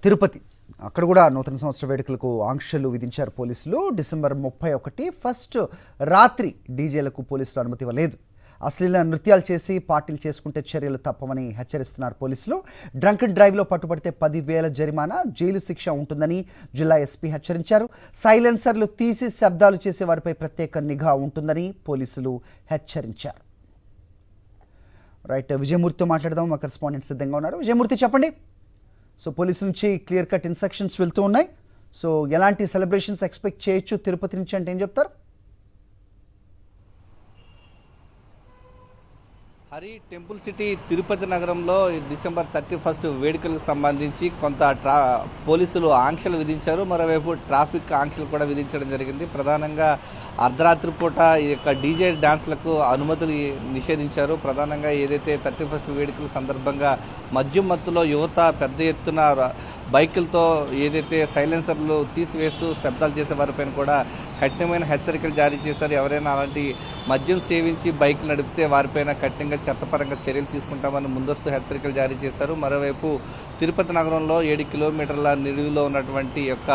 తిరుపతి అక్కడ కూడా నూతన సంవత్సర వేడుకలకు ఆంక్షలు విధించారు పోలీసులు. డిసెంబర్ 31 ఫస్ట్ రాత్రి డీజేలకు పోలీసులు అనుమతి ఇవ్వలేదు. అశ్లీల నృత్యాలు చేసి పార్టీలు చేసుకుంటే చర్యలు తప్పవని హెచ్చరిస్తున్నారు పోలీసులు. డ్రంక్ అండ్ డ్రైవ్లో పట్టుబడితే 10,000 జరిమానా, జైలు శిక్ష ఉంటుందని జిల్లా ఎస్పీ హెచ్చరించారు. సైలెన్సర్లు తీసి శబ్దాలు చేసే వారిపై ప్రత్యేక నిఘా ఉంటుందని పోలీసులు హెచ్చరించారు. రైట్, విజయమూర్తితో మాట్లాడదాం. మా కరెస్పాండెంట్ సిద్ధంగా ఉన్నారు. విజయమూర్తి, చెప్పండి. సో పోలీసుల నుంచి క్లియర్ కట్ ఇన్స్ట్రక్షన్స్ వెళ్తూ ఉన్నాయి. సో ఎలాంటి సెలబ్రేషన్స్ ఎక్స్పెక్ట్ చేయొచ్చు తిరుపతి నుంచి అంటే ఏం చెప్తారు? హరి, టెంపుల్ సిటీ తిరుపతి నగరంలో డిసెంబర్ 31 వేడుకలకు సంబంధించి కొంత పోలీసులు ఆంక్షలు విధించారు. మరోవైపు ట్రాఫిక్ ఆంక్షలు కూడా విధించడం జరిగింది. ప్రధానంగా అర్ధరాత్రి పూట ఈ యొక్క డీజే డాన్స్లకు అనుమతులు నిషేధించారు. ప్రధానంగా ఏదైతే 31 వేడుకల సందర్భంగా మద్యం మత్తులో యువత పెద్ద ఎత్తున బైకులతో ఏదైతే సైలెన్సర్లు తీసివేస్తూ శబ్దాలు చేసే వారిపైన కూడా కఠినమైన హెచ్చరికలు జారీ చేశారు. ఎవరైనా అలాంటి మద్యం సేవించి బైక్ నడిపితే వారిపైన కఠినంగా చట్టపరంగా చర్యలు తీసుకుంటామని ముందస్తు హెచ్చరికలు జారీ చేశారు. మరోవైపు తిరుపతి నగరంలో 7 కిలోమీటర్ల నిడివిలో ఉన్నటువంటి యొక్క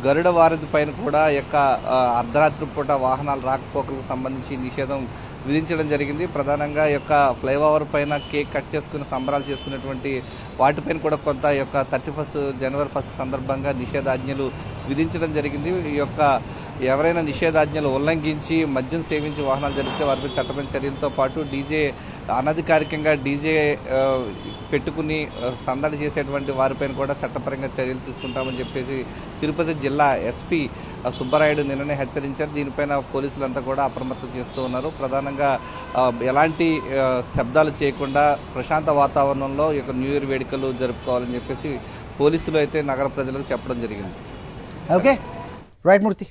గరుడ వారధి పైన కూడా యొక్క అర్ధరాత్రి పూట వాహనాల రాకపోకలకు సంబంధించి నిషేధం విధించడం జరిగింది. ప్రధానంగా యొక్క ఫ్లైఓవర్ పైన కేక్ కట్ చేసుకుని సంబరాలు చేసుకునేటువంటి వాటిపైన కూడా కొంత యొక్క జనవరి 1 సందర్భంగా నిషేధాజ్ఞలు విధించడం జరిగింది. ఈ యొక్క ఎవరైనా నిషేధాజ్ఞలు ఉల్లంఘించి మద్యం సేవించి వాహనాలు జరిపితే వారిపై చట్టపరమైన చర్యలతో పాటు అనధికారికంగా డీజే పెట్టుకుని సందడి చేసేటువంటి వారిపైన కూడా చట్టపరంగా చర్యలు తీసుకుంటామని చెప్పేసి తిరుపతి జిల్లా ఎస్పీ సుబ్బరాయుడు నిన్ననే హెచ్చరించారు. దీనిపైన పోలీసులంతా కూడా అప్రమత్తం చేస్తూ ఉన్నారు. ప్రధానంగా ఎలాంటి శబ్దాలు చేయకుండా ప్రశాంత వాతావరణంలో ఈ యొక్క న్యూ ఇయర్ వేడుకలు జరుపుకోవాలని చెప్పేసి పోలీసులు అయితే నగర ప్రజలకు చెప్పడం జరిగింది. ఓకే, రైట్ మూర్తి.